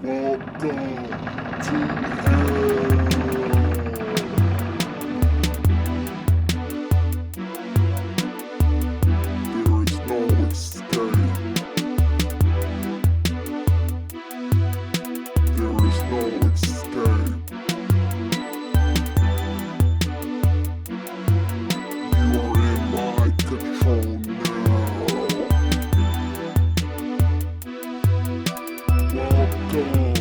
Welcome to hell. There is no escape. There is no escape. You are in my control now. Welcome to hell.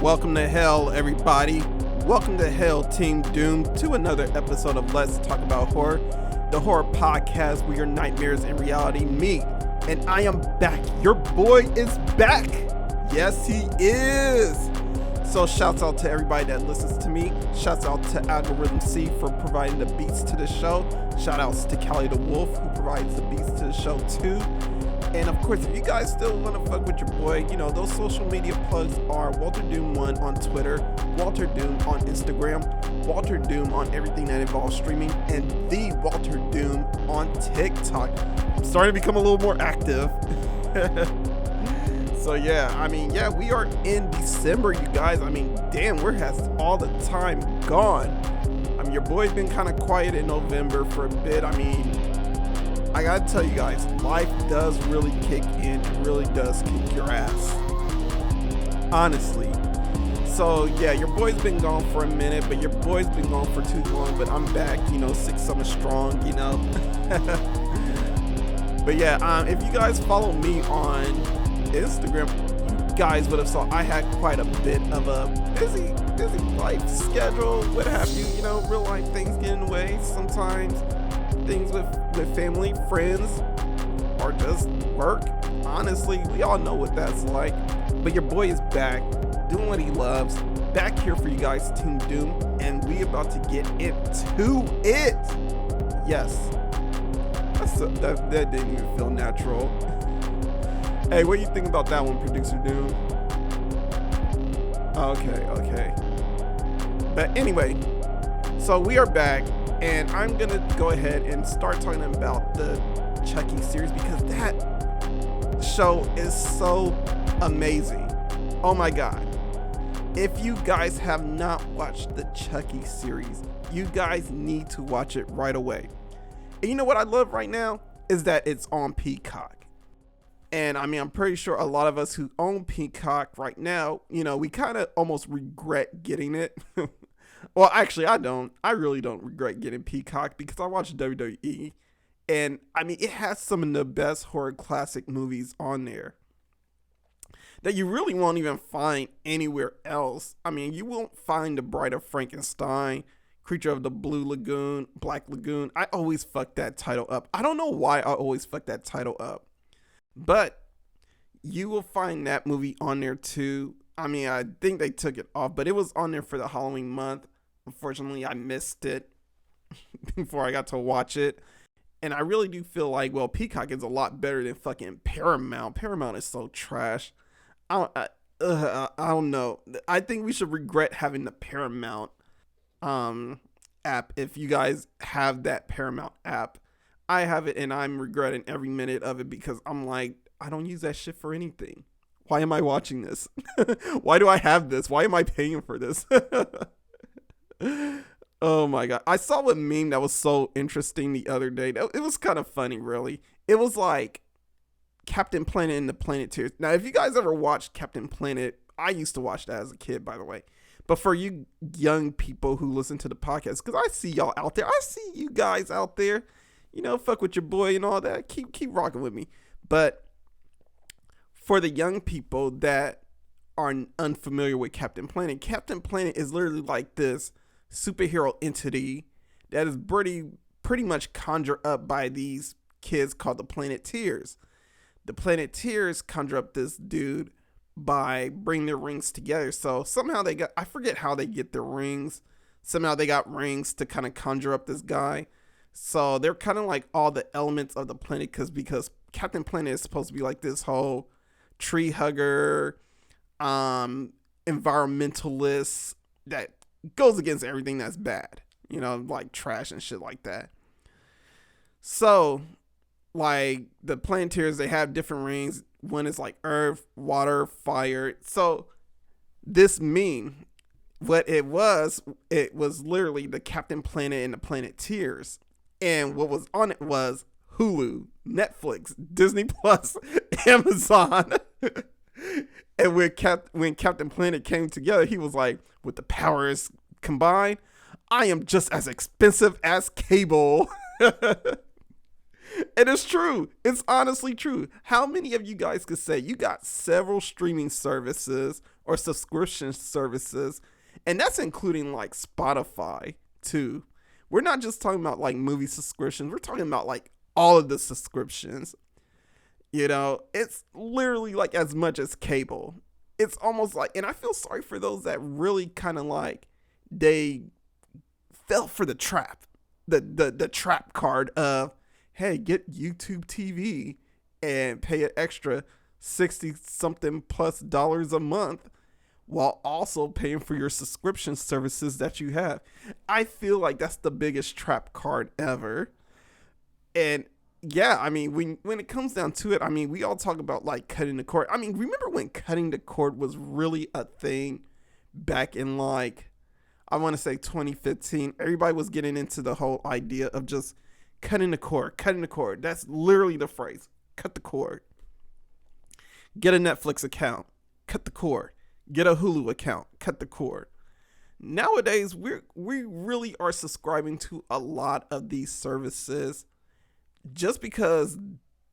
Welcome to hell, everybody. Welcome to Hell Team Doom to another episode of Let's Talk About Horror, the horror podcast where your nightmares and reality meet. And I am back. Your boy is back. Yes, he is. So shouts out to everybody that listens to me. Shouts out to Algorithm C for providing the beats to the show. Shout outs to Callie the Wolf who provides the beats to the show too. And of course, if you guys still want to fuck with your boy, you know, those social media plugs are Walter Doom1 on Twitter, Walter Doom on Instagram, Walter Doom on everything that involves streaming, and the Walter Doom on TikTok. I'm starting to become a little more active. So yeah, we are in December, you guys. I mean, damn, where has all the time gone? I mean, your boy's been kind of quiet in November for a bit. I mean, I gotta tell you guys, life does really kick in. It really does kick your ass. Honestly. So yeah, your boy's been gone for a minute, but your boy's been gone for too long, but I'm back, you know, 6 summer strong, you know. But yeah, if you guys follow me on Instagram, you guys would have saw I had quite a bit of a busy life schedule, what have you, you know, real life things get in the way sometimes. Things with family, friends, or just work. Honestly, we all know what that's like. But your boy is back, doing what he loves, back here for you guys, Team Doom, and we about to get into it. Yes, that didn't even feel natural. Hey, what do you think about that one, Producer Doom? Okay. But anyway, so we are back. And I'm going to go ahead and start talking about the Chucky series because that show is so amazing. Oh my God. If you guys have not watched the Chucky series, you guys need to watch it right away. And you know what I love right now is that it's on Peacock. And I mean, I'm pretty sure a lot of us who own Peacock right now, you know, we kind of almost regret getting it. Well, actually, I don't. I really don't regret getting Peacock because I watch WWE. And, I mean, it has some of the best horror classic movies on there that you really won't even find anywhere else. I mean, you won't find The Bride of Frankenstein, Creature of the Blue Lagoon, Black Lagoon. I always fuck that title up. I don't know why I always fuck that title up. But you will find that movie on there too. I mean, I think they took it off, but it was on there for the Halloween month. Unfortunately, I missed it before I got to watch it. And I really do feel like, well, Peacock is a lot better than fucking Paramount. Paramount is so trash. I don't know. I think we should regret having the Paramount app. If you guys have that Paramount app, I have it and I'm regretting every minute of it because I'm like, I don't use that shit for anything. Why am I watching this? Why do I have this? Why am I paying for this? Oh my God. I saw a meme that was so interesting the other day. It was kind of funny, really. It was like Captain Planet and the Planeteers. Now, if you guys ever watched Captain Planet, I used to watch that as a kid, by the way. But for you young people who listen to the podcast, because I see y'all out there. I see you guys out there. You know, fuck with your boy and all that. Keep rocking with me. But for the young people that are unfamiliar with Captain Planet is literally like this superhero entity that is pretty much conjured up by these kids called the Planeteers. The Planeteers conjure up this dude by bringing their rings together. So somehow I forget how they get their rings. somehow they got rings to kind of conjure up this guy. So they're kind of like all the elements of the planet because Captain Planet is supposed to be like this whole tree hugger, environmentalist that goes against everything that's bad, like trash and shit like that. So, like, the Planeteers, they have different rings. One is like earth, water, fire. So, this meme, what it was literally the Captain Planet and the Planeteers. And what was on it was Hulu, Netflix, Disney Plus, Amazon. And when Captain Planet came together, he was like, with the powers combined, I am just as expensive as cable. And it's true. It's honestly true. How many of you guys could say you got several streaming services or subscription services? And that's including like Spotify too. We're not just talking about like movie subscriptions. We're talking about like all of the subscriptions. It's literally like as much as cable. It's almost like, and I feel sorry for those that really kind of like, they fell for the trap, the trap card of, hey, get YouTube TV and pay an extra 60 something plus dollars a month while also paying for your subscription services that you have. I feel like that's the biggest trap card ever. And yeah, I mean, when it comes down to it, I mean, we all talk about like cutting the cord. I mean, remember when cutting the cord was really a thing back in like, I want to say 2015? Everybody was getting into the whole idea of just cutting the cord. That's literally the phrase. Cut the cord. Get a Netflix account. Cut the cord. Get a Hulu account. Cut the cord. Nowadays, we really are subscribing to a lot of these services just because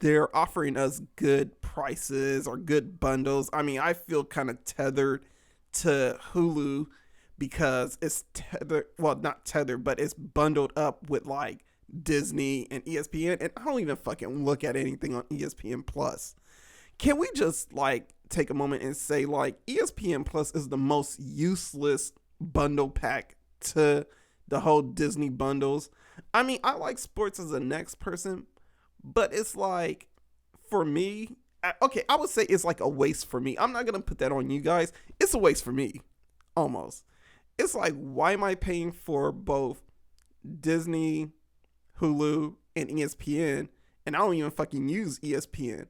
they're offering us good prices or good bundles. I mean, I feel kind of tethered to Hulu because it's tethered, well, not tethered, but it's bundled up with like Disney and ESPN, and I don't even fucking look at anything on ESPN Plus. Can we just like take a moment and say like ESPN Plus is the most useless bundle pack to the whole Disney bundles? I mean, I like sports as a next person, but it's like, for me, okay, I would say it's like a waste for me. I'm not going to put that on you guys. It's a waste for me, almost. It's like, why am I paying for both Disney, Hulu, and ESPN, and I don't even fucking use ESPN?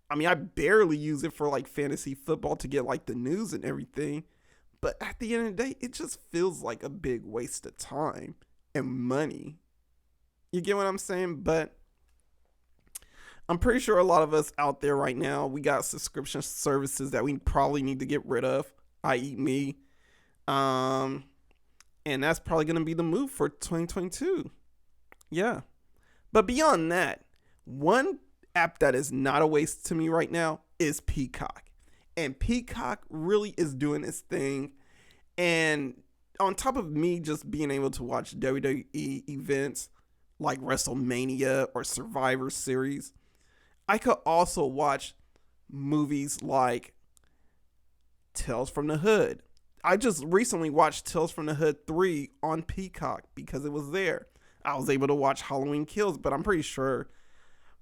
I mean, I barely use it for like fantasy football to get like the news and everything, but at the end of the day, it just feels like a big waste of time and money. You get what I'm saying? But I'm pretty sure a lot of us out there right now, we got subscription services that we probably need to get rid of, i.e. me. And that's probably going to be the move for 2022. Yeah. But beyond that, one app that is not a waste to me right now is Peacock. And Peacock really is doing its thing. And on top of me just being able to watch WWE events like WrestleMania or Survivor Series, I could also watch movies like Tales from the Hood. I just recently watched Tales from the Hood 3 on Peacock because it was there. I was able to watch Halloween Kills, but I'm pretty sure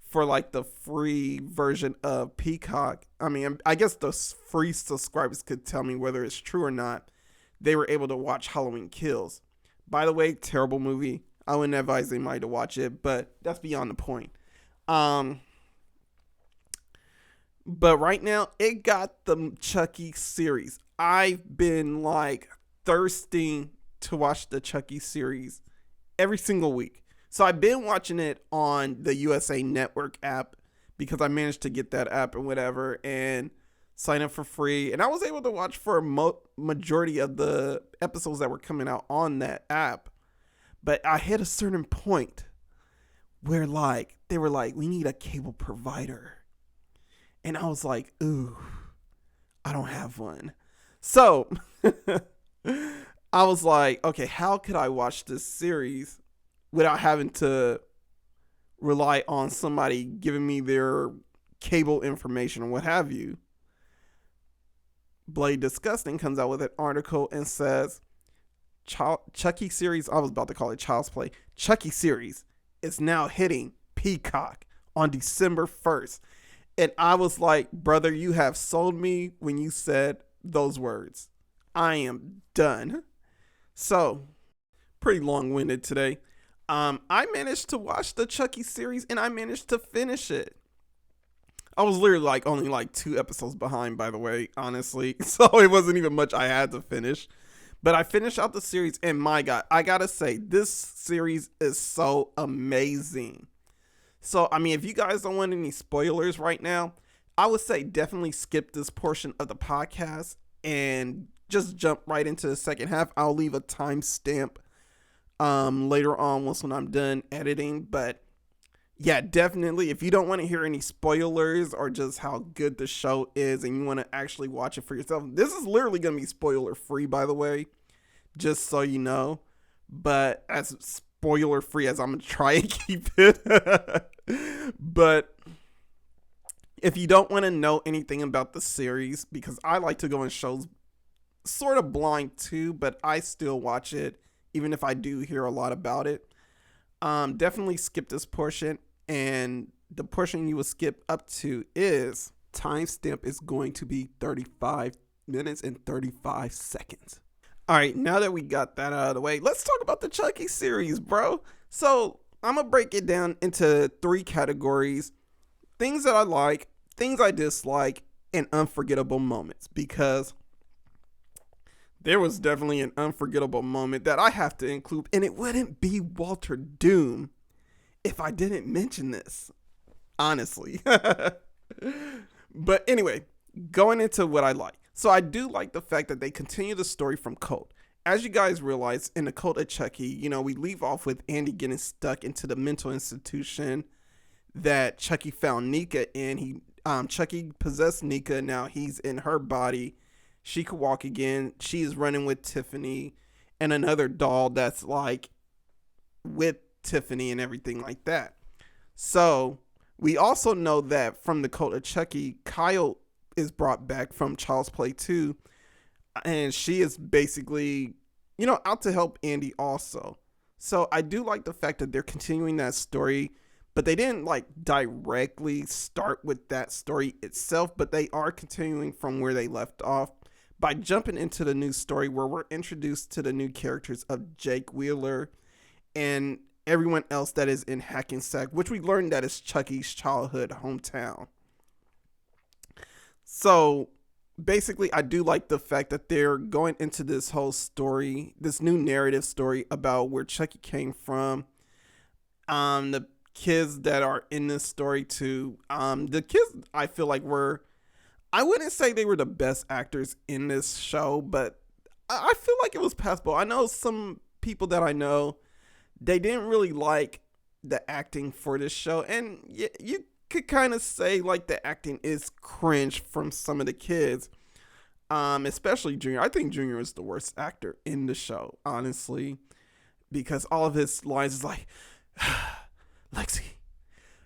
for like the free version of Peacock, I mean, I guess the free subscribers could tell me whether it's true or not. They were able to watch Halloween Kills. By the way, terrible movie. I wouldn't advise anybody to watch it, but that's beyond the point. But right now, it got the Chucky series. I've been like thirsting to watch the Chucky series every single week. So I've been watching it on the USA Network app because I managed to get that app and whatever and sign up for free. And I was able to watch for a majority of the episodes that were coming out on that app. But I hit a certain point where like they were like, we need a cable provider. And I was like, ooh, I don't have one. So I was like, okay, how could I watch this series without having to rely on somebody giving me their cable information or what have you? Bloody Disgusting comes out with an article and says, Chucky series, I was about to call it Child's Play. Chucky series is now hitting Peacock on December 1st. And I was like, brother, you have sold me when you said those words. I am done. So, pretty long-winded today. I managed to watch the Chucky series and I managed to finish it. I was literally only 2 episodes behind, by the way, honestly. So it wasn't even much I had to finish. But I finished out the series and my God, I gotta say, this series is so amazing. So, I mean, if you guys don't want any spoilers right now, I would say definitely skip this portion of the podcast and just jump right into the second half. I'll leave a timestamp later on when I'm done editing. But yeah, definitely, if you don't want to hear any spoilers or just how good the show is and you want to actually watch it for yourself, this is literally going to be spoiler free, by the way, just so you know. But as spoiler free as I'm going to try and keep it. But if you don't want to know anything about the series, because I like to go in shows sort of blind too, but I still watch it even if I do hear a lot about it, definitely skip this portion. And the portion you will skip up to is timestamp is going to be 35 minutes and 35 seconds. All right, now that we got that out of the way, let's talk about the Chucky series, bro. So I'm going to break it down into 3 categories: things that I like, things I dislike, and unforgettable moments. Because there was definitely an unforgettable moment that I have to include, and it wouldn't be Walter Doom if I didn't mention this, honestly. But anyway, going into what I like. So I do like the fact that they continue the story from Cult. As you guys realize, in the Cult of Chucky, we leave off with Andy getting stuck into the mental institution that Chucky found Nika in. Chucky possessed Nika. Now he's in her body. She could walk again. She's running with Tiffany and another doll that's with Tiffany and everything like that. So we also know that from the Cult of Chucky, Kyle is brought back from Child's Play 2, and she is basically, out to help Andy also. So I do like the fact that they're continuing that story, but they didn't directly start with that story itself, but they are continuing from where they left off by jumping into the new story where we're introduced to the new characters of Jake Wheeler and everyone else that is in Hackensack, which we learned that is Chucky's childhood hometown. So basically, I do like the fact that they're going into this whole story, this new narrative story about where Chucky came from. The kids that are in this story too. The kids I feel like I wouldn't say they were the best actors in this show, but I feel like it was passable. I know some people that I know, they didn't really like the acting for this show, and you could kind of say the acting is cringe from some of the kids, especially Junior. I think Junior is the worst actor in the show, honestly, because all of his lines is Lexi,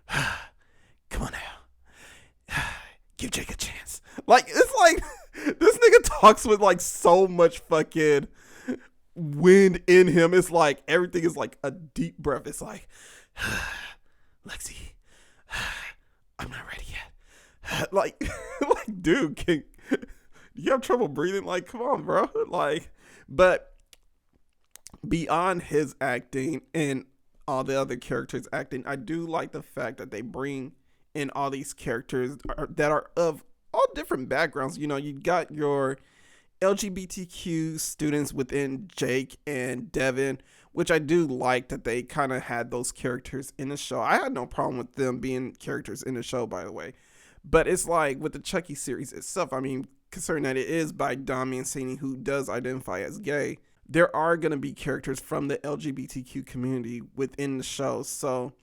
come on now, give Jake a chance. It's this nigga talks with so much fucking wind in him. It's everything is a deep breath. It's Lexi, I'm not ready yet. Dude, do you have trouble breathing? Come on, bro. But beyond his acting and all the other characters acting, I do like the fact that they bring in all these characters that are of all different backgrounds. You got your LGBTQ students within Jake and Devin, which I do like that they kind of had those characters in the show. I had no problem with them being characters in the show, by the way. But it's with the Chucky series itself, I mean, considering that it is by Don Mancini, who does identify as gay, there are going to be characters from the LGBTQ community within the show. So,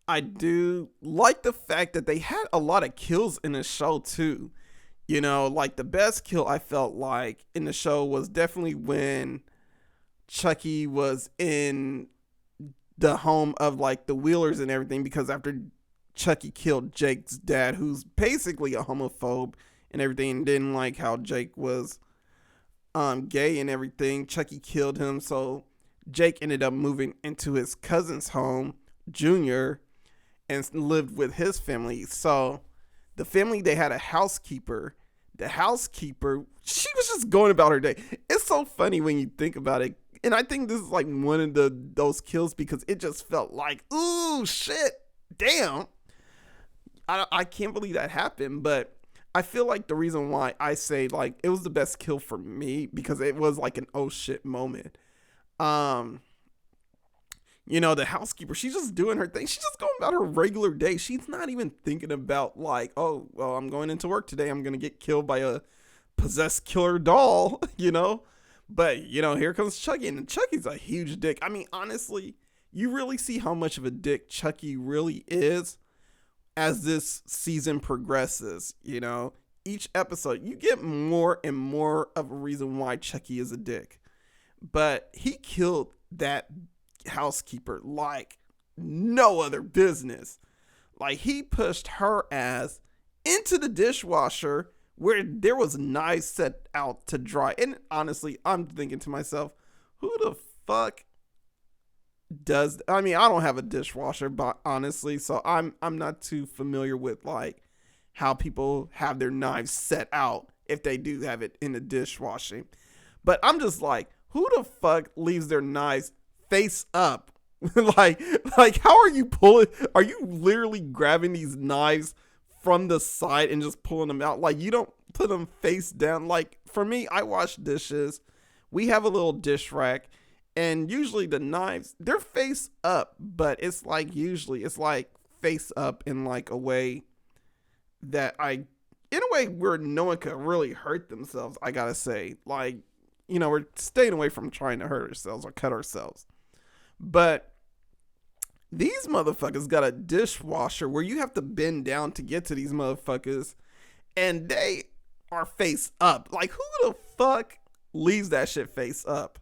I do like the fact that they had a lot of kills in the show too. The best kill I felt in the show was definitely when Chucky was in the home of the Wheelers and everything, because after Chucky killed Jake's dad, who's basically a homophobe and everything, and didn't like how Jake was gay and everything. Chucky killed him, so Jake ended up moving into his cousin's home, Junior, and lived with his family. So the family, they had a housekeeper. The housekeeper, she was just going about her day. It's so funny when you think about it. And I think this is like one of those kills because it just felt like, ooh, shit, damn. I can't believe that happened, but I feel like the reason why I say like it was the best kill for me because it was like an oh shit moment. The housekeeper, she's just doing her thing. She's just going about her regular day. She's not even thinking about like, oh, well, I'm going into work today. I'm going to get killed by a possessed killer doll, But, here comes Chucky, and Chucky's a huge dick. I mean, honestly, you really see how much of a dick Chucky really is as this season progresses, Each episode, you get more and more of a reason why Chucky is a dick. But he killed that housekeeper like no other business. Like, he pushed her ass into the dishwasher where there was knives set out to dry. And honestly, I'm thinking to myself, who the fuck does, I mean, I don't have a dishwasher, but honestly, so I'm not too familiar with like how people have their knives set out if they do have it in the dishwashing. But I'm just like, who the fuck leaves their knives face up? like how are you pulling? Are you literally grabbing these knives from the side and just pulling them out? Like, you don't put them face down. Like, for me, I wash dishes. We have a little dish rack, and usually the knives, they're face up, but it's like usually it's like face up in like a way that in a way where no one could really hurt themselves, I gotta say. Like, we're staying away from trying to hurt ourselves or cut ourselves. But these motherfuckers got a dishwasher where you have to bend down to get to these motherfuckers, and they are face up. Like, who the fuck leaves that shit face up?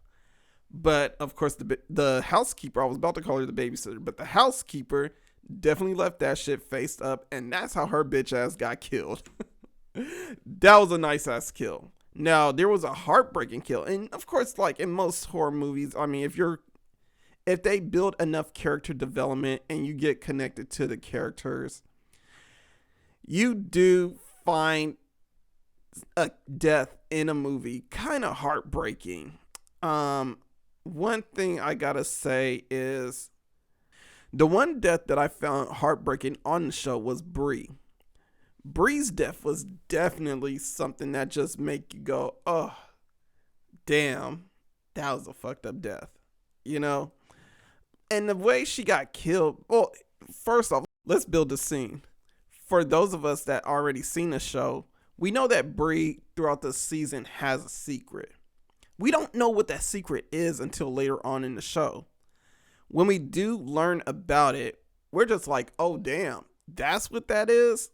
But of course, the housekeeper, I was about to call her the babysitter, but the housekeeper definitely left that shit faced up, and that's how her bitch ass got killed. That was a nice ass kill. Now, there was a heartbreaking kill, and of course, like in most horror movies, I mean, if they build enough character development and you get connected to the characters, you do find a death in a movie kind of heartbreaking. One thing I gotta say is the one death that I found heartbreaking on the show was Bree. Bree's death was definitely something that just make you go, oh, damn, that was a fucked up death, And the way she got killed, well, first off, let's build the scene. For those of us that already seen the show, we know that Bree throughout the season has a secret. We don't know what that secret is until later on in the show. When we do learn about it, we're just like, oh, damn, that's what that is?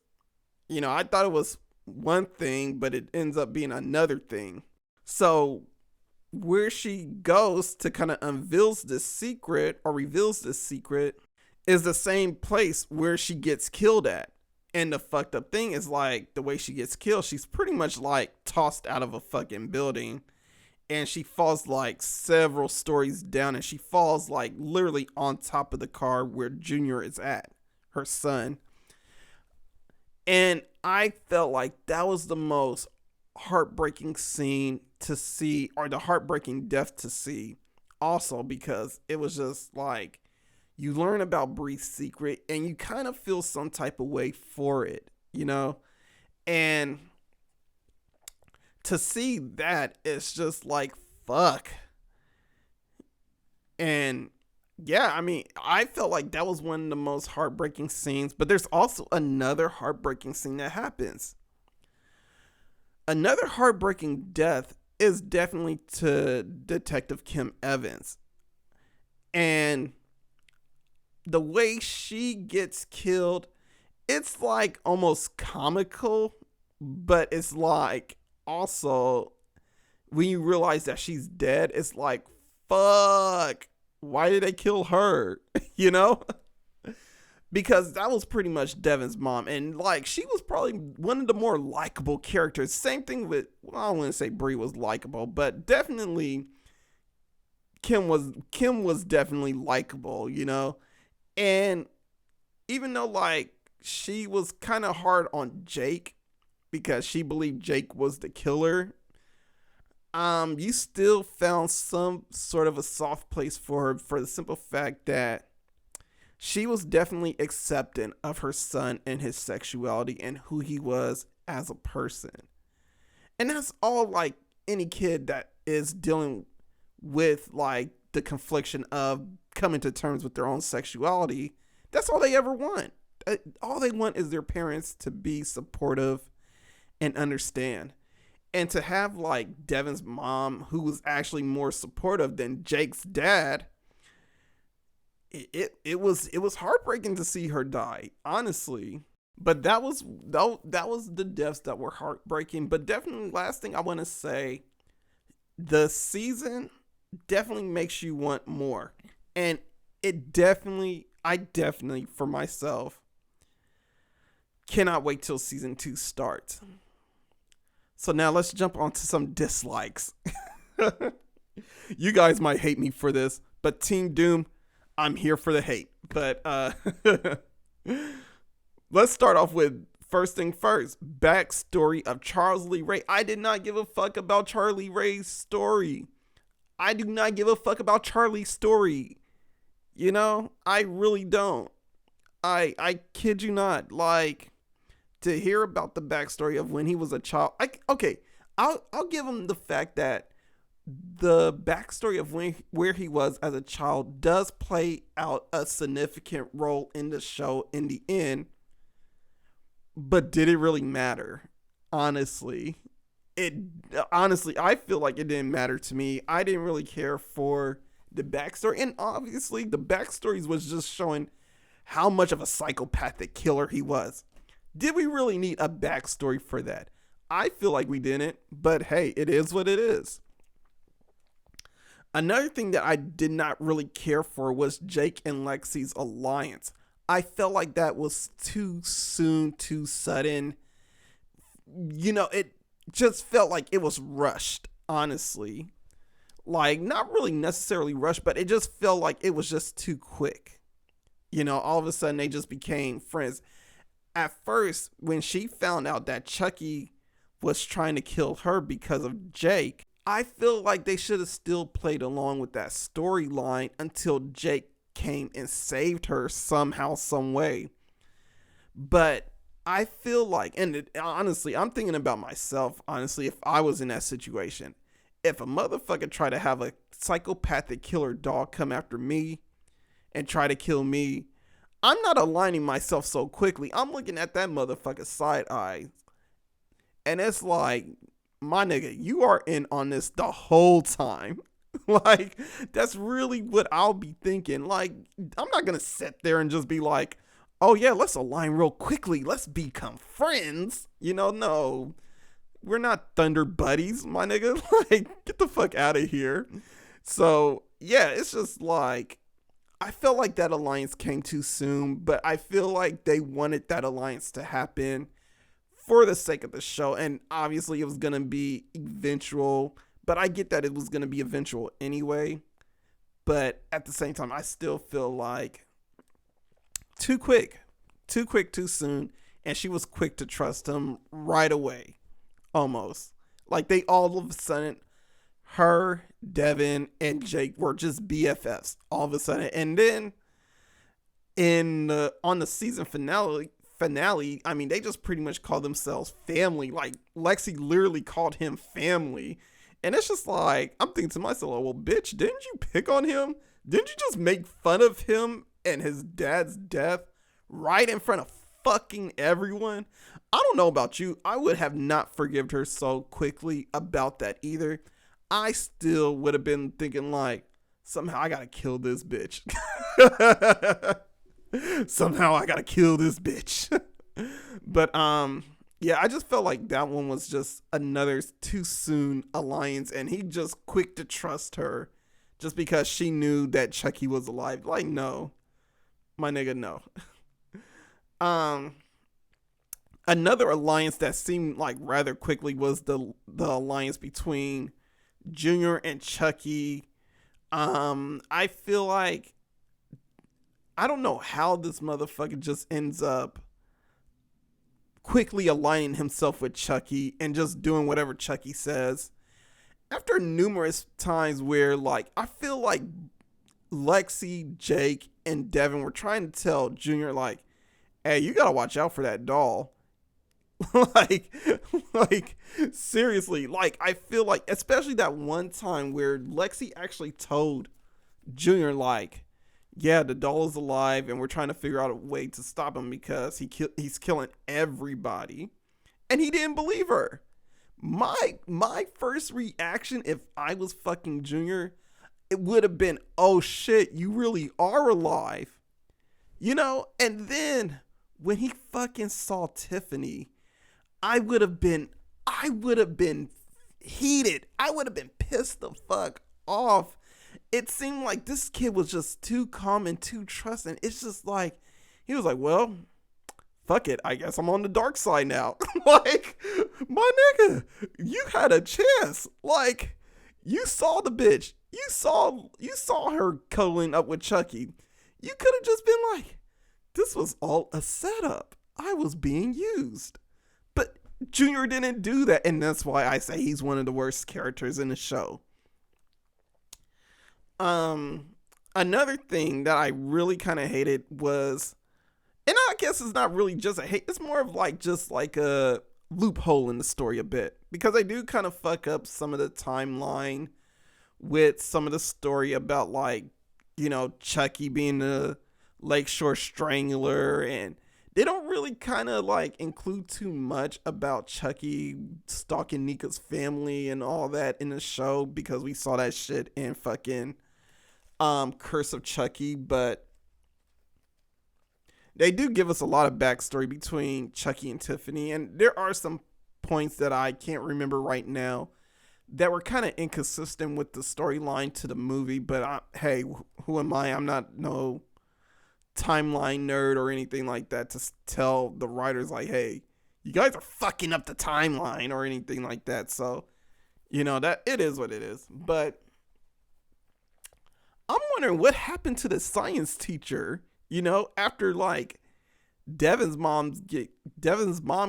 I thought it was one thing, but it ends up being another thing. So where she goes to kind of reveals this secret is the same place where she gets killed at. And the fucked up thing is like the way she gets killed, she's pretty much like tossed out of a fucking building. And she falls like several stories down, and she falls like literally on top of the car where Junior is at, her son. And I felt like that was the most heartbreaking scene to see, or the heartbreaking death to see, also because it was just like you learn about Bree's secret and you kind of feel some type of way for it, and to see that, it's just like, fuck. And yeah, I mean, I felt like that was one of the most heartbreaking scenes, but there's also another heartbreaking scene that happens. Another heartbreaking death is definitely to Detective Kim Evans. And the way she gets killed, it's like almost comical, but it's like also when you realize that she's dead, it's like, fuck, why did they kill her? because that was pretty much Devin's mom, and like she was probably one of the more likable characters. Same thing with, well, I wouldn't say Bree was likable, but definitely Kim was definitely likable, and even though like she was kind of hard on Jake because she believed Jake was the killer, you still found some sort of a soft place for her for the simple fact that she was definitely accepting of her son and his sexuality and who he was as a person. And that's all like any kid that is dealing with like the confliction of coming to terms with their own sexuality. That's all they ever want. All they want is their parents to be supportive and understand. And to have like Devin's mom, who was actually more supportive than Jake's dad, it was heartbreaking to see her die, honestly. But that was the deaths that were heartbreaking. But definitely, last thing I want to say, the season definitely makes you want more, and I definitely for myself cannot wait till season 2 starts. So now let's jump on to some dislikes. You guys might hate me for this, but Team Doom, I'm here for the hate. But let's start off with first thing first. Backstory of Charles Lee Ray. I did not give a fuck about Charlie Ray's story. I do not give a fuck about Charlie's story. I really don't. I kid you not. Like, to hear about the backstory of when he was a child. I'll give him the fact that the backstory of where he was as a child does play out a significant role in the show in the end. But did it really matter? Honestly, I feel like it didn't matter to me. I didn't really care for the backstory, and obviously the backstories was just showing how much of a psychopathic killer he was. Did we really need a backstory for that? I feel like we didn't, but hey, it is what it is. Another thing that I did not really care for was Jake and Lexi's alliance. I felt like that was too soon, too sudden. It just felt like it was rushed, honestly. Like, not really necessarily rushed, but it just felt like it was just too quick. All of a sudden they just became friends. At first, when she found out that Chucky was trying to kill her because of Jake, I feel like they should have still played along with that storyline until Jake came and saved her somehow, some way. But I feel like, and honestly, I'm thinking about myself, honestly, if I was in that situation. If a motherfucker tried to have a psychopathic killer dog come after me and try to kill me, I'm not aligning myself so quickly. I'm looking at that motherfucker side eye. And it's like, my nigga, you are in on this the whole time. Like, that's really what I'll be thinking. Like, I'm not going to sit there and just be like, oh yeah, let's align real quickly. Let's become friends. No. We're not Thunder buddies, my nigga. Like, get the fuck out of here. So, yeah, it's just like, I felt like that alliance came too soon, but I feel like they wanted that alliance to happen for the sake of the show. And obviously it was going to be eventual, but I get that it was going to be eventual anyway. But at the same time, I still feel like too quick, too soon. And she was quick to trust him right away. Almost. Like, they all of a sudden, her, Devin, and Jake were just BFFs all of a sudden. And then on the season finale, I mean, they just pretty much call themselves family. Like, Lexi literally called him family. And it's just like, I'm thinking to myself, well, bitch, didn't you pick on him? Didn't you just make fun of him and his dad's death right in front of fucking everyone? I don't know about you. I would have not forgiven her so quickly about that either. I still would have been thinking like, somehow I gotta kill this bitch. Somehow I gotta kill this bitch. But yeah, I just felt like that one was just another too soon alliance, and he just quick to trust her just because she knew that Chucky was alive. Like, no, my nigga, no. Um, Another alliance that seemed like rather quickly was the alliance between Junior and Chucky. I feel like I don't know how this motherfucker just ends up quickly aligning himself with Chucky and just doing whatever Chucky says. After numerous times where like I feel like Lexi, Jake, and Devin were trying to tell Junior like, hey, you gotta watch out for that doll. like like seriously, like I feel like especially that one time where Lexi actually told Junior like, yeah, the doll is alive and we're trying to figure out a way to stop him because he's killing everybody, and he didn't believe her. My first reaction if I was fucking Junior, it would have been, oh shit, you really are alive, and then when he fucking saw Tiffany, I would have been heated. I would have been pissed the fuck off. It seemed like this kid was just too calm and too trusting. It's just like, he was like, well, fuck it. I guess I'm on the dark side now. Like, my nigga, you had a chance. Like, you saw the bitch. You saw her cuddling up with Chucky. You could have just been like, this was all a setup. I was being used. But Junior didn't do that, and that's why I say he's one of the worst characters in the show. Another thing that I really kind of hated was, and I guess it's not really just a hate, it's more of like just like a loophole in the story a bit, because I do kind of fuck up some of the timeline with some of the story about like, Chucky being the Lakeshore Strangler, and they don't really kind of like include too much about Chucky stalking Nika's family and all that in the show, because we saw that shit in fucking Curse of Chucky. But they do give us a lot of backstory between Chucky and Tiffany, and there are some points that I can't remember right now that were kind of inconsistent with the storyline to the movie. But hey, who am I? I'm not no timeline nerd or anything like that to tell the writers like, hey, you guys are fucking up the timeline or anything like that. So, that it is what it is. But I'm wondering what happened to the science teacher, after like Devin's mom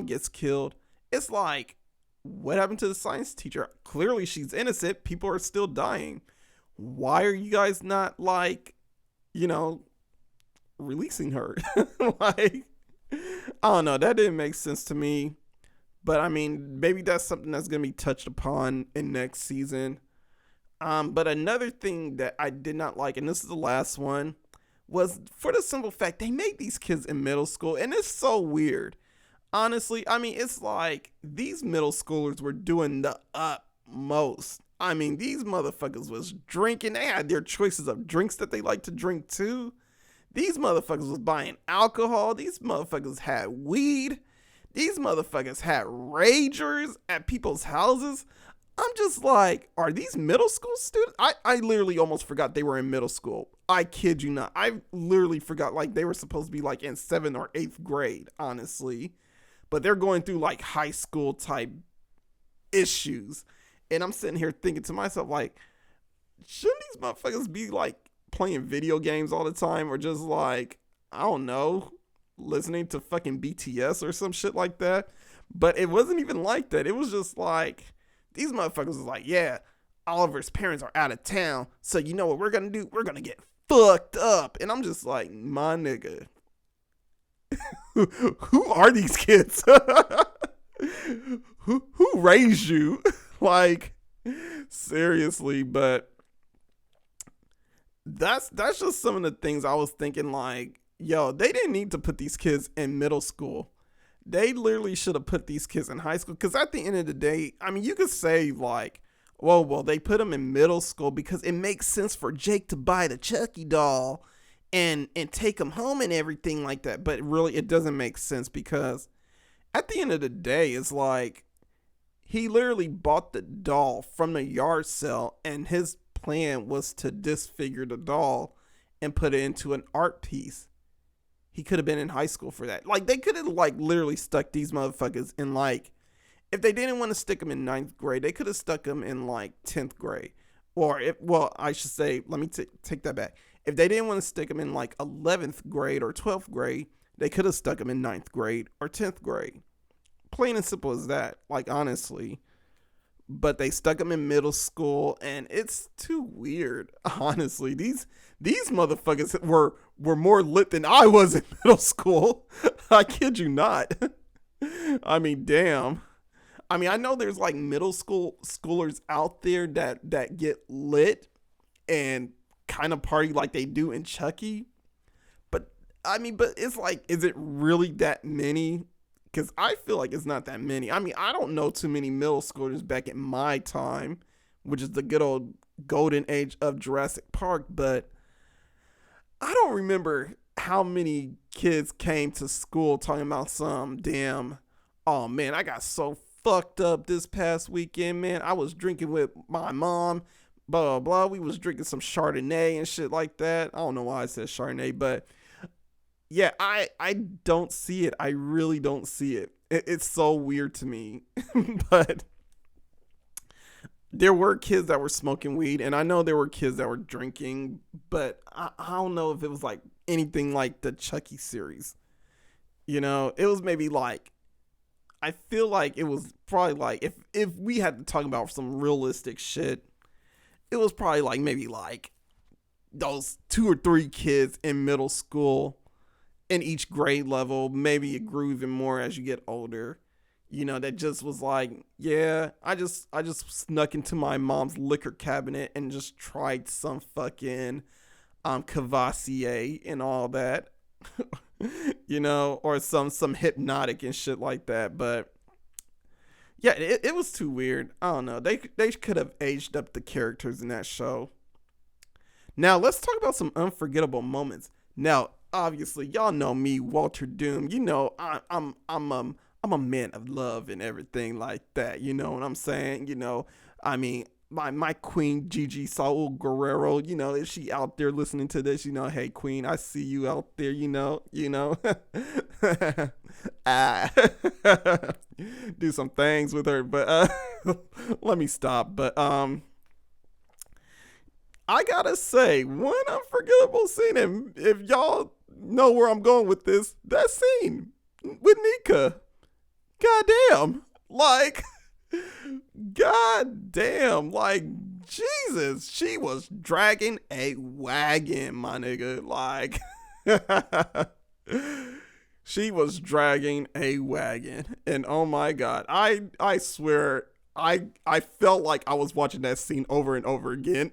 gets killed. It's like, what happened to the science teacher? Clearly she's innocent. People are still dying. Why are you guys not like, releasing her? Like, I don't know, that didn't make sense to me. But I mean, maybe that's something that's gonna be touched upon in next season. But another thing that I did not like, and this is the last one, was for the simple fact they made these kids in middle school, and it's so weird. Honestly, I mean, it's like these middle schoolers were doing the utmost. I mean, these motherfuckers was drinking. They had their choices of drinks that they like to drink too. These motherfuckers was buying alcohol. These motherfuckers had weed. These motherfuckers had ragers at people's houses. I'm just like, are these middle school students? I literally almost forgot they were in middle school. I kid you not. I literally forgot like they were supposed to be like in 7th or 8th grade, honestly. But they're going through like high school type issues. And I'm sitting here thinking to myself like, shouldn't these motherfuckers be like playing video games all the time, or just like, I don't know, listening to fucking BTS or some shit like that? But it wasn't even like that. It was just like, these motherfuckers was like, yeah, Oliver's parents are out of town, so you know what we're gonna do? We're gonna get fucked up. And I'm just like, my nigga, who are these kids? who raised you? Like, seriously. But that's just some of the things I was thinking like, yo, they didn't need to put these kids in middle school. They literally should have put these kids in high school, because at the end of the day, I mean, you could say like, well, they put them in middle school because it makes sense for Jake to buy the Chucky doll and take him home and everything like that. But really, it doesn't make sense, because at the end of the day, it's like, he literally bought the doll from the yard sale, and his plan was to disfigure the doll and put it into an art piece. he could have been in high school for that. Like, they could have, like, literally stuck these motherfuckers in, like, if they didn't want to stick them in 9th grade, they could have stuck them in, like, 10th grade. Or, I should say, let me take that back. If they didn't want to stick them in, like, 11th grade or 12th grade, they could have stuck them in 9th grade or 10th grade. Plain and simple as that, like, honestly. But they stuck them in middle school, and it's too weird, honestly. These motherfuckers were more lit than I was in middle school. I kid you not. I mean, damn. I mean, I know there's like middle schoolers out there that get lit and kind of party like they do in Chucky. But it's like, is it really that many? Because I feel like it's not that many. I mean, I don't know too many middle schoolers back in my time, which is the good old golden age of Jurassic Park, but I don't remember how many kids came to school talking about some damn, oh man, I got so fucked up this past weekend, man. I was drinking with my mom, blah, blah, blah. We was drinking some Chardonnay and shit like that. I don't know why I said Chardonnay, but yeah, I don't see it. I really don't see it. It's so weird to me. But there were kids that were smoking weed, and I know there were kids that were drinking, but I don't know if it was like anything like the Chucky series. You know, it was maybe like, I feel like it was probably like, if we had to talk about some realistic shit, it was probably like maybe like those 2 or 3 kids in middle school in each grade level. Maybe it grew even more as you get older, you know, that just was like, yeah, I just snuck into my mom's liquor cabinet and just tried some fucking Cavassier and all that. You know, or some hypnotic and shit like that. But yeah, it was too weird. I don't know, they could have aged up the characters in that show. Now let's talk about some unforgettable moments. Now obviously, y'all know me, Walter Doom. You know, I'm a man of love and everything like that. You know what I'm saying? You know, I mean, my queen Gigi Saul Guerrero. You know, if she out there listening to this, you know, hey queen, I see you out there. You know. Do some things with her, but let me stop. But I gotta say, one unforgettable scene, and if y'all know where I'm going with this, that scene with Nika. Goddamn. Like, goddamn. Like, Jesus. She was dragging a wagon, my nigga. Like, she was dragging a wagon. And oh my God. I swear, I felt like I was watching that scene over and over again.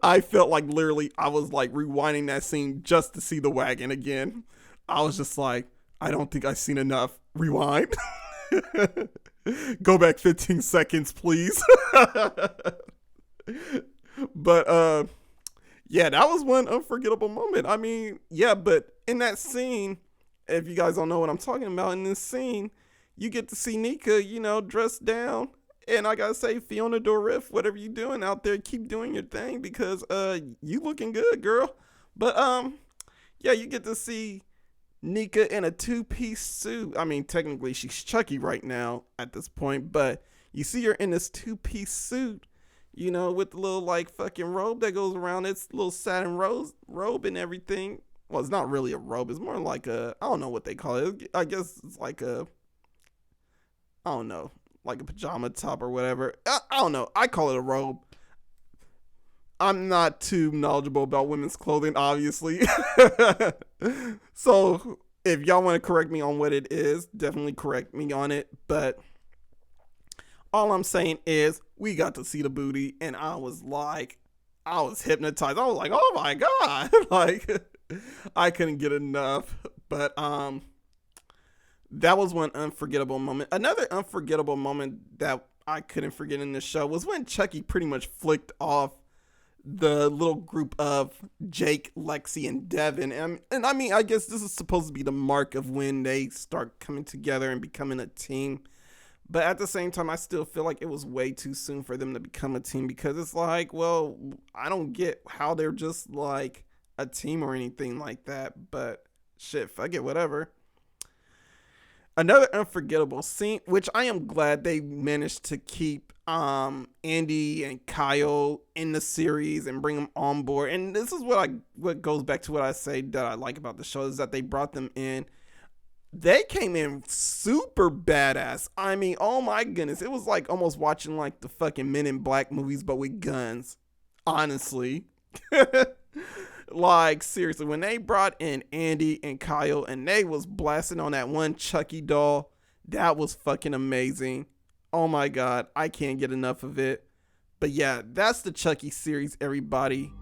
I felt like literally I was like rewinding that scene just to see the wagon again. I was just like, I don't think I've seen enough. Rewind. Go back 15 seconds, please. But yeah, that was one unforgettable moment. I mean, yeah, but in that scene, if you guys don't know what I'm talking about, in this scene, you get to see Nika, you know, dressed down. And I gotta say, Fiona Dourif, whatever you doing out there, keep doing your thing, because you looking good, girl. But yeah, you get to see Nika in a 2-piece suit. I mean, technically she's Chucky right now at this point, but you see her in this 2-piece suit, you know, with the little like fucking robe that goes around. It's little satin robe and everything. Well, it's not really a robe. It's more like I don't know what they call it. I guess it's like I don't know, like a pajama top or whatever. I don't know. I call it a robe. I'm not too knowledgeable about women's clothing, obviously. So if y'all want to correct me on what it is, definitely correct me on it. But all I'm saying is we got to see the booty, and I was hypnotized. I was like, oh my God. Like, I couldn't get enough. But that was one unforgettable moment. Another unforgettable moment that I couldn't forget in this show was when Chucky pretty much flicked off the little group of Jake, Lexi, and Devin. And I mean, I guess this is supposed to be the mark of when they start coming together and becoming a team. But at the same time, I still feel like it was way too soon for them to become a team, because it's like, well, I don't get how they're just like a team or anything like that, but shit, fuck it, whatever. Another unforgettable scene, which I am glad they managed to keep Andy and Kyle in the series and bring them on board. And this is what goes back to what I say that I like about the show, is that they brought them in. They came in super badass. I mean, oh my goodness, it was like almost watching like the fucking Men in Black movies, but with guns. Honestly. Like, seriously, when they brought in Andy and Kyle and they was blasting on that one Chucky doll, that was fucking amazing. Oh my god, I can't get enough of it. But yeah, that's the Chucky series, everybody.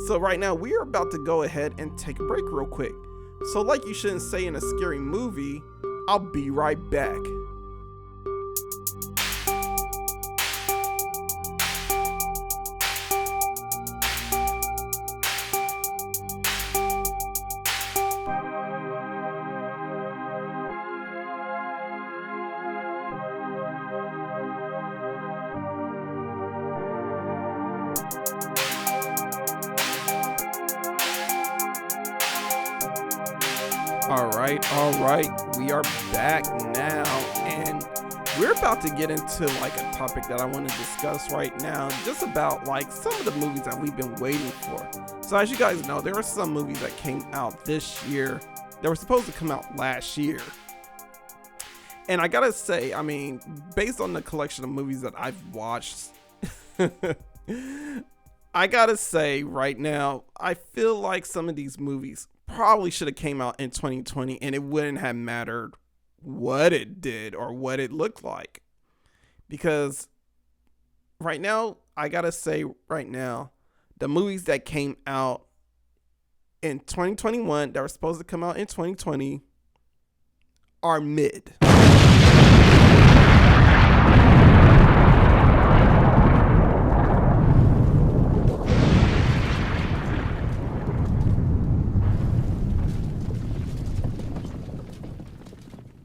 So right now, we are about to go ahead and take a break real quick. So like you shouldn't say in a scary movie, I'll be right back. All right, we are back now, and we're about to get into like a topic that I want to discuss right now, just about like some of the movies that we've been waiting for. So as you guys know, there are some movies that came out this year that were supposed to come out last year. And I gotta say, I mean, based on the collection of movies that I've watched, I gotta say right now, I feel like some of these movies probably should have came out in 2020 and it wouldn't have mattered what it did or what it looked like. Because right now, I gotta say right now, the movies that came out in 2021 that were supposed to come out in 2020 are mid.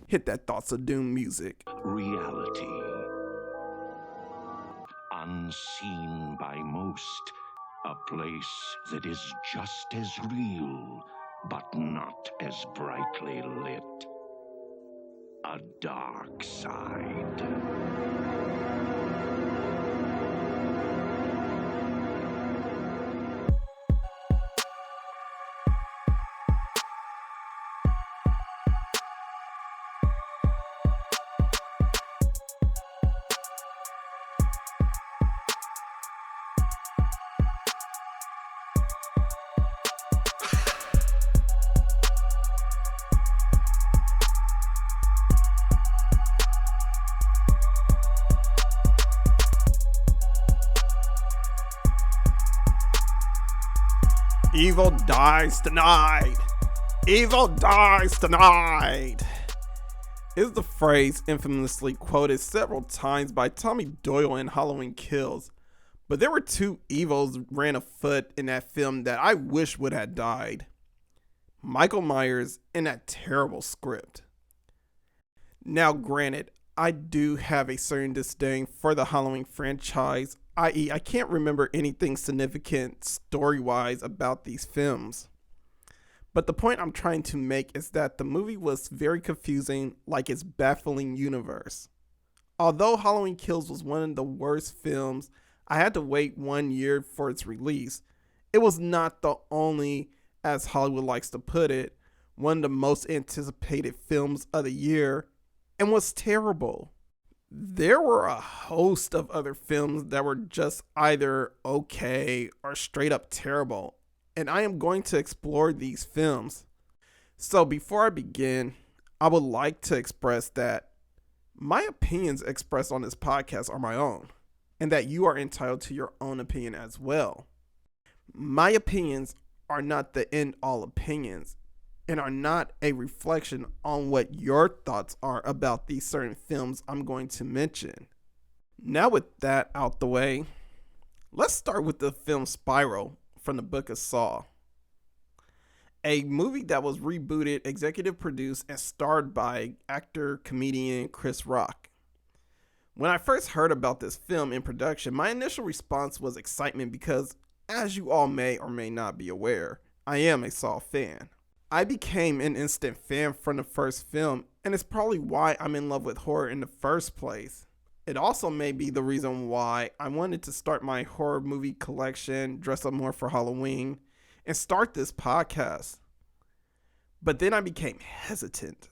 Hit that Thoughts of Doom music. Reality. Unseen by most, a place that is just as real, but not as brightly lit. A dark side. Evil dies tonight. Evil dies tonight is the phrase infamously quoted several times by Tommy Doyle in Halloween Kills. But there were two evils ran afoot in that film that I wish would have died. Michael Myers and that terrible script. Now granted, I do have a certain disdain for the Halloween franchise, i.e. I can't remember anything significant story-wise about these films. But the point I'm trying to make is that the movie was very confusing, like its baffling universe. Although Halloween Kills was one of the worst films, I had to wait 1 year for its release. It was not the only, as Hollywood likes to put it, one of the most anticipated films of the year, and was terrible. There were a host of other films that were just either okay or straight up terrible, and I am going to explore these films. So before I begin, I would like to express that my opinions expressed on this podcast are my own, and that you are entitled to your own opinion as well. My opinions are not the end all opinions, and are not a reflection on what your thoughts are about these certain films I'm going to mention. Now with that out the way, let's start with the film Spiral from the Book of Saw. A movie that was rebooted, executive produced, and starred by actor-comedian Chris Rock. When I first heard about this film in production, my initial response was excitement because, as you all may or may not be aware, I am a Saw fan. I became an instant fan from the first film, and it's probably why I'm in love with horror in the first place. It also may be the reason why I wanted to start my horror movie collection, dress up more for Halloween, and start this podcast. But then I became hesitant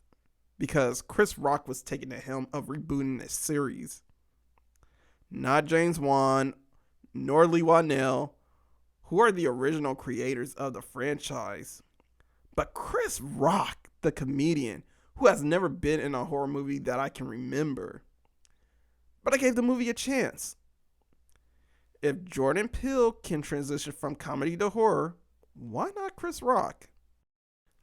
because Chris Rock was taking the helm of rebooting this series. Not James Wan, nor Lee Whannell, who are the original creators of the franchise, but Chris Rock, the comedian, who has never been in a horror movie that I can remember. But I gave the movie a chance. If Jordan Peele can transition from comedy to horror, why not Chris Rock?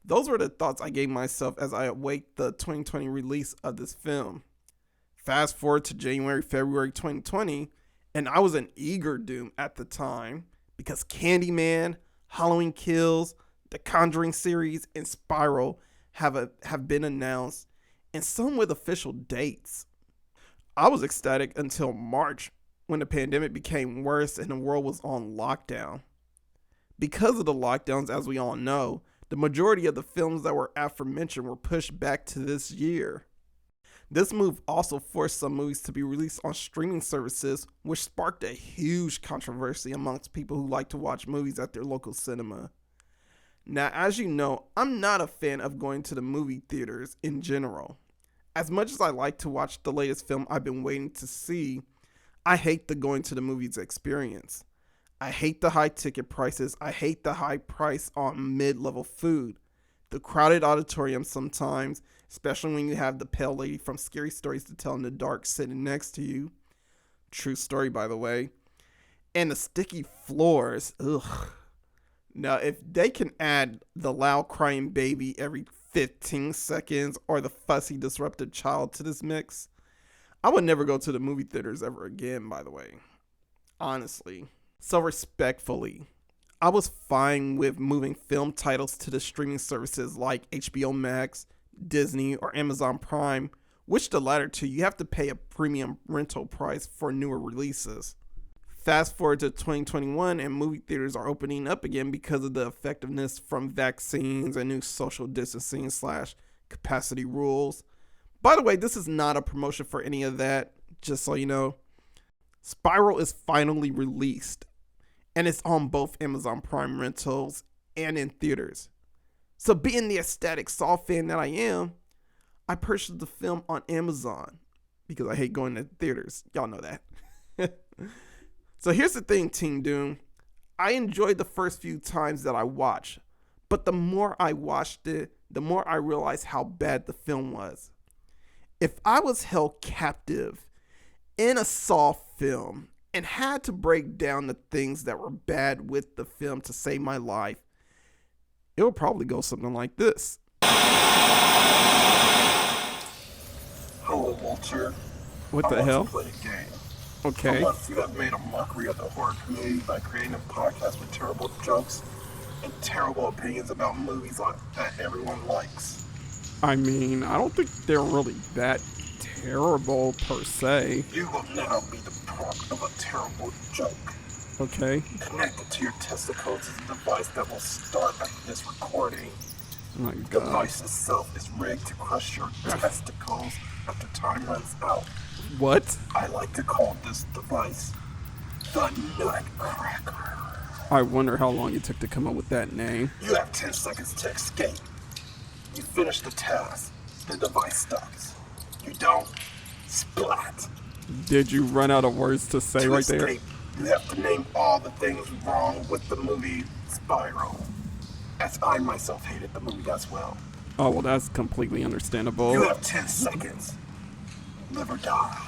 Those were the thoughts I gave myself as I await the 2020 release of this film. Fast forward to January, February 2020, and I was an eager Doom at the time because Candyman, Halloween Kills, the Conjuring series, and Spiral have been announced, and some with official dates. I was ecstatic until March when the pandemic became worse and the world was on lockdown. Because of the lockdowns, as we all know, the majority of the films that were aforementioned were pushed back to this year. This move also forced some movies to be released on streaming services, which sparked a huge controversy amongst people who like to watch movies at their local cinema. Now, as you know, I'm not a fan of going to the movie theaters in general. As much as I like to watch the latest film I've been waiting to see, I hate the going to the movies experience. I hate the high ticket prices. I hate the high price on mid-level food. The crowded auditorium sometimes, especially when you have the pale lady from Scary Stories to Tell in the Dark sitting next to you. True story, by the way. And the sticky floors. Ugh. Now, if they can add the loud crying baby every 15 seconds or the fussy disruptive child to this mix, I would never go to the movie theaters ever again, by the way. Honestly. So respectfully, I was fine with moving film titles to the streaming services like HBO Max, Disney, or Amazon Prime, which the latter two you have to pay a premium rental price for newer releases. Fast forward to 2021 and movie theaters are opening up again because of the effectiveness from vaccines and new social distancing / capacity rules. By the way, this is not a promotion for any of that, just so you know. Spiral is finally released, and it's on both Amazon Prime rentals and in theaters. So being the ecstatic Saw fan that I am, I purchased the film on Amazon because I hate going to theaters. Y'all know that. So here's the thing, Team Doom. I enjoyed the first few times that I watched, but the more I watched it, the more I realized how bad the film was. If I was held captive in a Saw film and had to break down the things that were bad with the film to save my life, it would probably go something like this. Hello, Walter. What the hell? Play a game. Okay. Unless you have made a mockery of the horror community by creating a podcast with terrible jokes and terrible opinions about movies that everyone likes. I mean, I don't think they're really that terrible per se. You will now be the product of a terrible joke. Okay. Connected to your testicles is a device that will start after this recording. Oh my The god. device itself is rigged to crush your testicles after time runs out. What? I like to call this device the Nutcracker. I wonder how long it took to come up with that name. You have 10 seconds to escape. You finish the task, the device stops. You don't, splat. Did you run out of words to say To right escape, there? you have to name all the things wrong with the movie Spiral. As I myself hated the movie as well. Oh, well, that's completely understandable. You have 10 seconds. Live or die.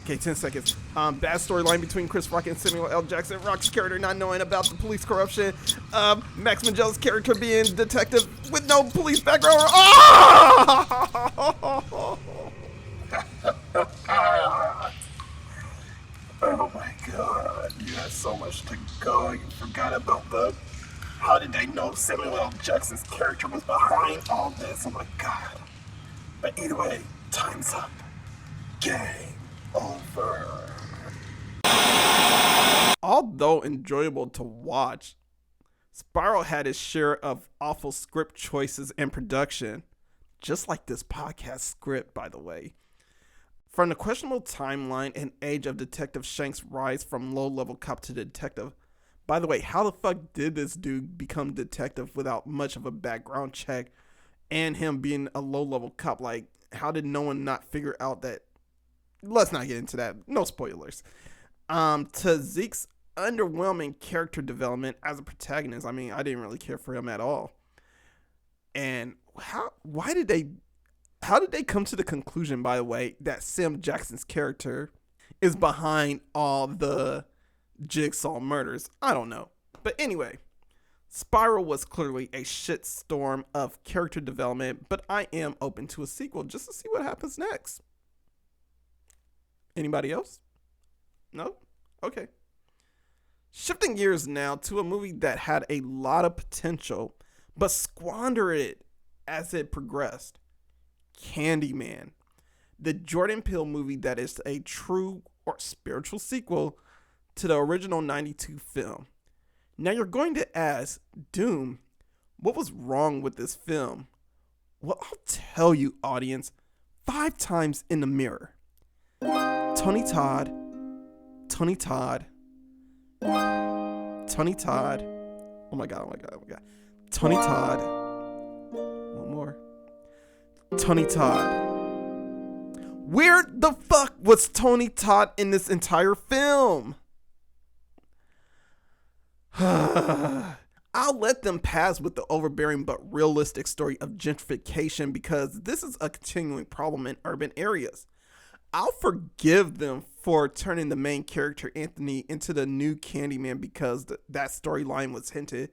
Okay, 10 seconds. Bad storyline between Chris Rock and Samuel L. Jackson. Rock's character not knowing about the police corruption. Max Minghell's character being detective with no police background. Oh my god, you had so much to go. You forgot about the... How did they know Samuel L. Jackson's character was behind all this? Oh my god. But either way, time's up. Game over. although enjoyable to watch, Spiral had its share of awful script choices and production, just like this podcast script, by the way. From the questionable timeline and age of Detective Shank's rise from low-level cop to detective. By the way, how the fuck did this dude become detective without much of a background check and him being a low-level cop? Like, how did no one not figure out that? Let's not get into that. No spoilers. To Zeke's underwhelming character development as a protagonist, I mean, I didn't really care for him at all. And how did they come to the conclusion, by the way, that Sam Jackson's character is behind all the Jigsaw murders? I don't know. But anyway, Spiral was clearly a shitstorm of character development, but I am open to a sequel just to see what happens next. Anybody else? No? Okay. Shifting gears now to a movie that had a lot of potential, but squandered it as it progressed. Candyman, the Jordan Peele movie that is a true or spiritual sequel to the original 92 film. Now you're going to ask, Doom, what was wrong with this film? Well, I'll tell you, audience, 5 times in the mirror. Tony Todd. Oh my god. Tony Todd. One more. Tony Todd. Where the fuck was Tony Todd in this entire film? I'll let them pass with the overbearing but realistic story of gentrification because this is a continuing problem in urban areas. I'll forgive them for turning the main character Anthony into the new Candyman because that storyline was hinted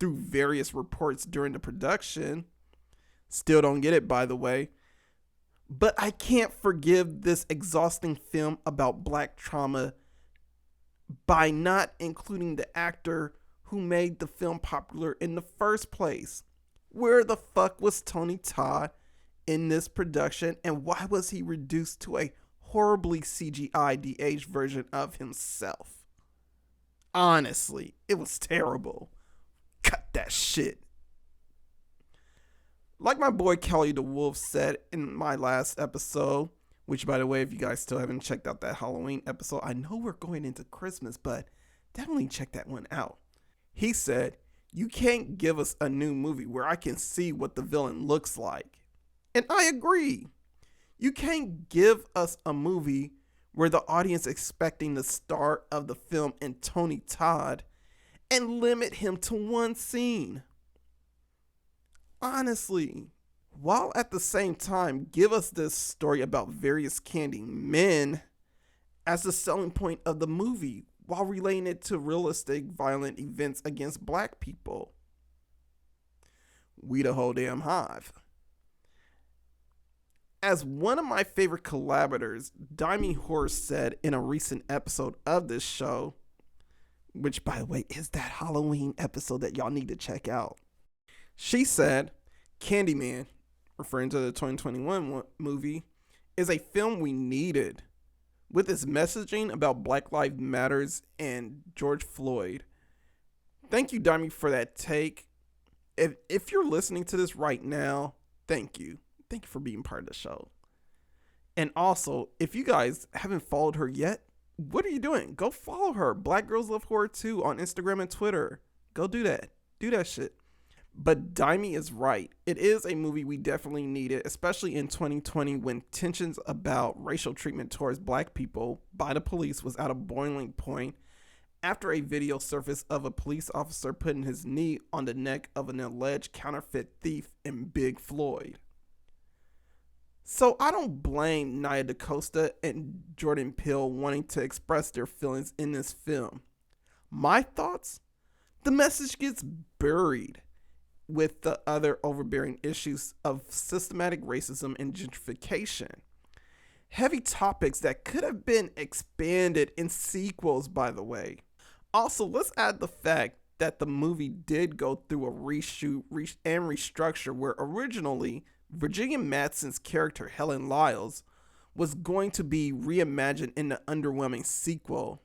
through various reports during the production. Still don't get it, by the way. But I can't forgive this exhausting film about black trauma by not including the actor who made the film popular in the first place. Where the fuck was Tony Todd in this production, and why was he reduced to a horribly CGI de-aged version of himself? Honestly, it was terrible. Cut that shit. Like my boy Kelly the Wolf said in my last episode, which, by the way, if you guys still haven't checked out that Halloween episode, I know we're going into Christmas, but definitely check that one out. He said, you can't give us a new movie where I can see what the villain looks like. And I agree. You can't give us a movie where the audience expecting the star of the film and Tony Todd and limit him to one scene. Honestly, while at the same time give us this story about various candy men as the selling point of the movie while relating it to realistic violent events against black people. We the whole damn hive. As one of my favorite collaborators, Dimey Horse, said in a recent episode of this show, which, by the way, is that Halloween episode that y'all need to check out. She said, Candyman, referring to the 2021 movie, is a film we needed. With its messaging about Black Lives Matters and George Floyd. Thank you, Dimey, for that take. If you're listening to this right now, thank you. Thank you for being part of the show. And also, if you guys haven't followed her yet, what are you doing? Go follow her. Black Girls Love Horror 2 on Instagram and Twitter. Go do that. Do that shit. But Dimey is right. It is a movie we definitely needed, especially in 2020 when tensions about racial treatment towards black people by the police was at a boiling point after a video surfaced of a police officer putting his knee on the neck of an alleged counterfeit thief in Big Floyd. So I don't blame Nia DaCosta and Jordan Peele wanting to express their feelings in this film. My thoughts? The message gets buried with the other overbearing issues of systematic racism and gentrification. Heavy topics that could have been expanded in sequels, by the way. Also, let's add the fact that the movie did go through a reshoot and restructure where originally Virginia Madsen's character Helen Lyles was going to be reimagined in the underwhelming sequel.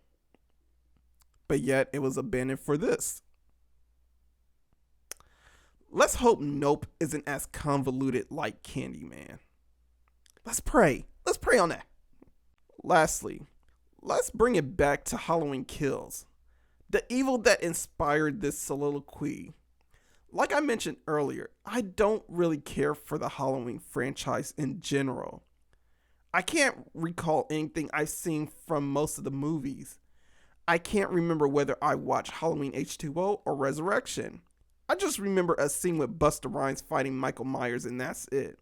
but yet it was abandoned for this. Let's hope Nope isn't as convoluted like Candyman. Let's pray. Let's pray on that. Lastly, let's bring it back to Halloween Kills, the evil that inspired this soliloquy. Like I mentioned earlier, I don't really care for the Halloween franchise in general. I can't recall anything I've seen from most of the movies. I can't remember whether I watched Halloween H2O or Resurrection. I just remember a scene with Busta Rhymes fighting Michael Myers, and that's it.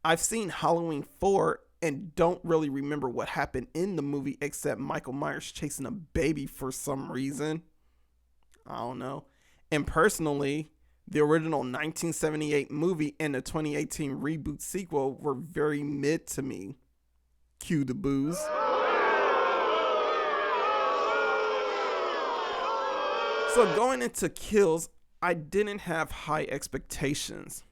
I've seen Halloween 4 and don't really remember what happened in the movie except Michael Myers chasing a baby for some reason. I don't know. And personally, the original 1978 movie and the 2018 reboot sequel were very mid to me. Cue the booze. So going into Kills, I didn't have high expectations.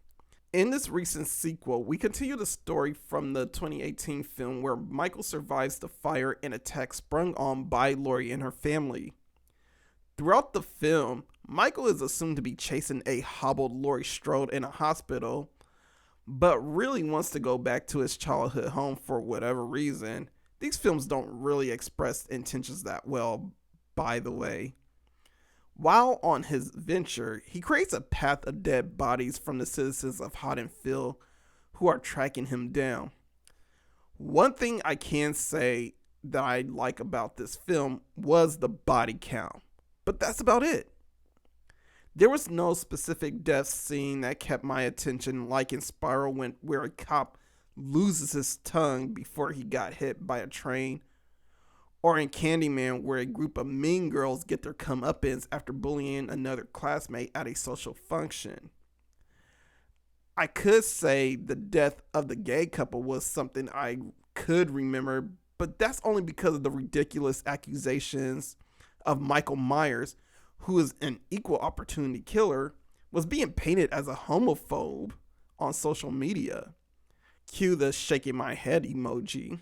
In this recent sequel, we continue the story from the 2018 film where Michael survives the fire and attack sprung on by Laurie and her family. Throughout the film, Michael is assumed to be chasing a hobbled Laurie Strode in a hospital, but really wants to go back to his childhood home for whatever reason. These films don't really express intentions that well, by the way. While on his venture, he creates a path of dead bodies from the citizens of Haddonfield who are tracking him down. One thing I can say that I like about this film was the body count, but that's about it. There was no specific death scene that kept my attention, like in Spiral where a cop loses his tongue before he got hit by a train, or in Candyman where a group of mean girls get their comeuppance after bullying another classmate at a social function. I could say the death of the gay couple was something I could remember, but that's only because of the ridiculous accusations of Michael Myers, who is an equal opportunity killer, was being painted as a homophobe on social media. Cue the shaking my head emoji.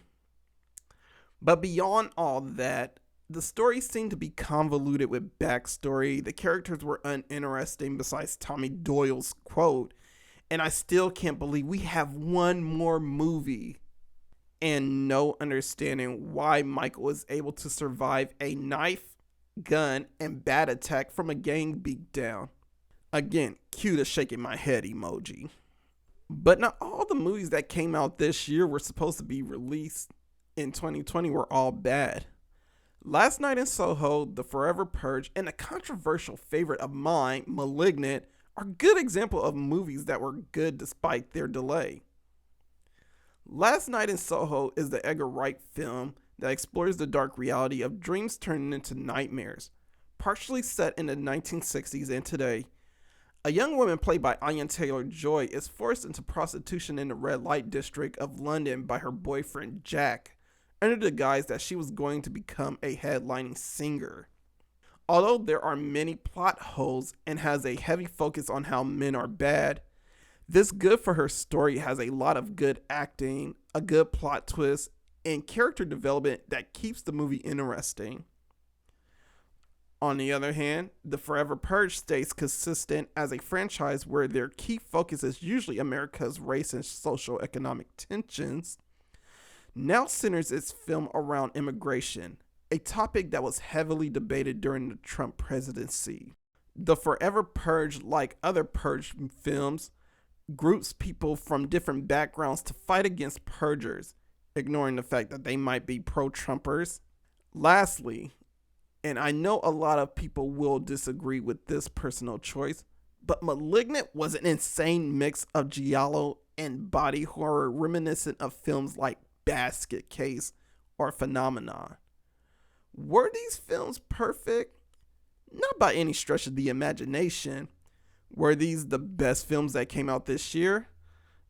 But beyond all that, the story seemed to be convoluted with backstory. The characters were uninteresting besides Tommy Doyle's quote. And I still can't believe we have one more movie and no understanding why Michael is able to survive a knife, gun, and bat attack from a gang beatdown. Again, cue the shaking my head emoji. But not all the movies that came out this year were supposed to be released in 2020 were all bad. Last Night in Soho, The Forever Purge, and a controversial favorite of mine, Malignant, are good examples of movies that were good despite their delay. Last Night in Soho is the Edgar Wright film that explores the dark reality of dreams turning into nightmares. Partially set in the 1960s and today, a young woman played by Anya Taylor-Joy is forced into prostitution in the red light district of London by her boyfriend Jack, under the guise that she was going to become a headlining singer. Although there are many plot holes and has a heavy focus on how men are bad, this good for her story has a lot of good acting, a good plot twist, and character development that keeps the movie interesting. On the other hand, The Forever Purge stays consistent as a franchise where their key focus is usually America's race and social economic tensions, now centers its film around immigration, a topic that was heavily debated during the Trump presidency. The Forever Purge, like other Purge films, groups people from different backgrounds to fight against purgers, ignoring the fact that they might be pro-Trumpers. Lastly, and I know a lot of people will disagree with this personal choice, but Malignant was an insane mix of giallo and body horror reminiscent of films like Basket Case or Phenomenon. Were these films perfect? Not by any stretch of the imagination. Were these the best films that came out this year?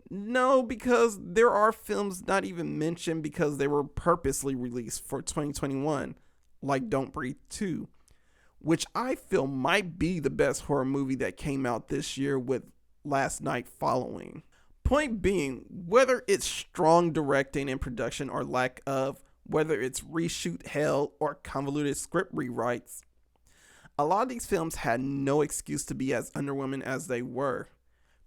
No, because there are films not even mentioned because they were purposely released for 2021, like Don't Breathe 2, which I feel might be the best horror movie that came out this year, with Last Night following. Point being, whether it's strong directing and production or lack of, whether it's reshoot hell or convoluted script rewrites. A lot of these films had no excuse to be as underwhelming as they were.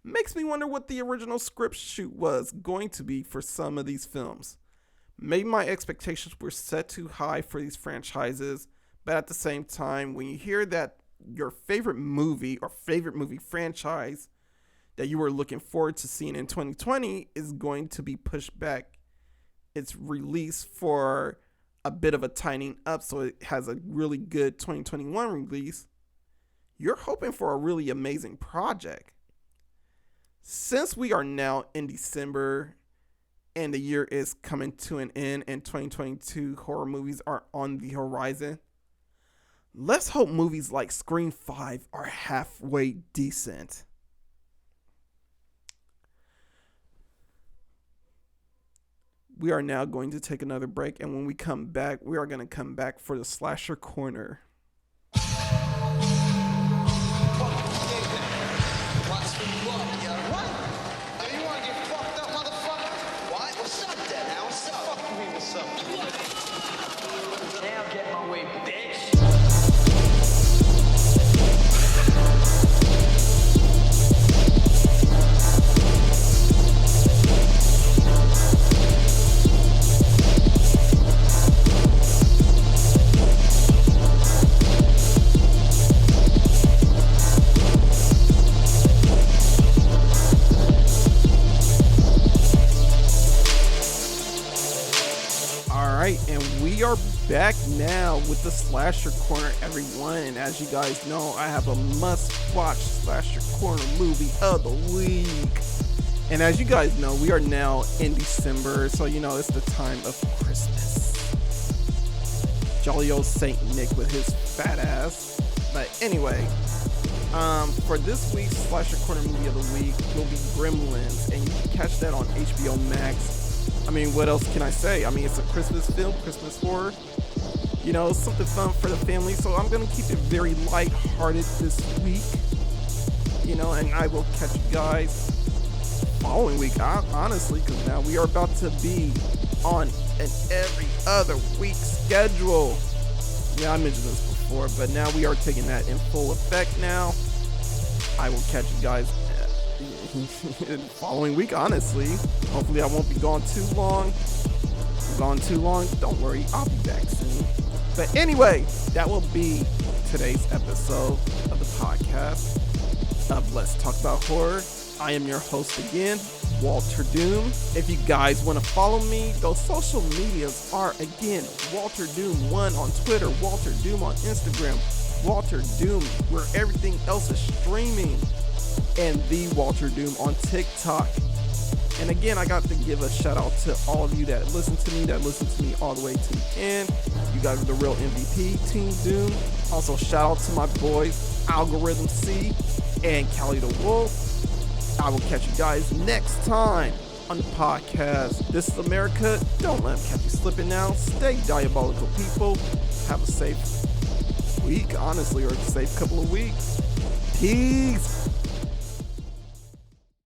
Makes me wonder what the original script shoot was going to be for some of these films. Maybe my expectations were set too high for these franchises, but at the same time, when you hear that your favorite movie or favorite movie franchise that you were looking forward to seeing in 2020 is going to be pushed back its release for a bit of a tightening up so it has a really good 2021 release, you're hoping for a really amazing project. Since we are now in December and the year is coming to an end and 2022 horror movies are on the horizon, let's hope movies like Scream 5 are halfway decent. We are now going to take another break, and when we come back, we are going to come back for the Slasher Corner. Now get my way, bitch. And we are back now with the Slasher Corner, everyone. And as you guys know, I have a must-watch Slasher Corner movie of the week. And as you guys know, we are now in December, so you know it's the time of Christmas. Jolly old Saint Nick with his fat ass. But anyway, for this week's Slasher Corner movie of the week will be Gremlins, and you can catch that on HBO Max. I mean, what else can I say? I mean, it's a Christmas film, Christmas horror. You know, something fun for the family. So I'm going to keep it very light-hearted this week. You know, and I will catch you guys following week, honestly, because now we are about to be on an every other week schedule. Yeah, I mentioned this before, but now we are taking that in full effect now. I will catch you guys following week, honestly. Hopefully I won't be gone too long. If I'm gone too long, don't worry, I'll be back soon. But anyway, that will be today's episode of the podcast of Let's Talk About Horror. I am your host again, Walter Doom. If you guys want to follow me, those social medias are again Walter Doom 1 on Twitter, Walter Doom on Instagram, Walter Doom where everything else is streaming, and the Walter Doom on TikTok. And again, I got to give a shout out to all of you that listen to me all the way to the end. You guys are the real MVP, Team Doom. Also, shout out to my boys, Algorithm C and Callie the Wolf. I will catch you guys next time on the podcast. This is America. Don't let them catch you slipping now. Stay diabolical, people. Have a safe week, honestly, or a safe couple of weeks. Peace.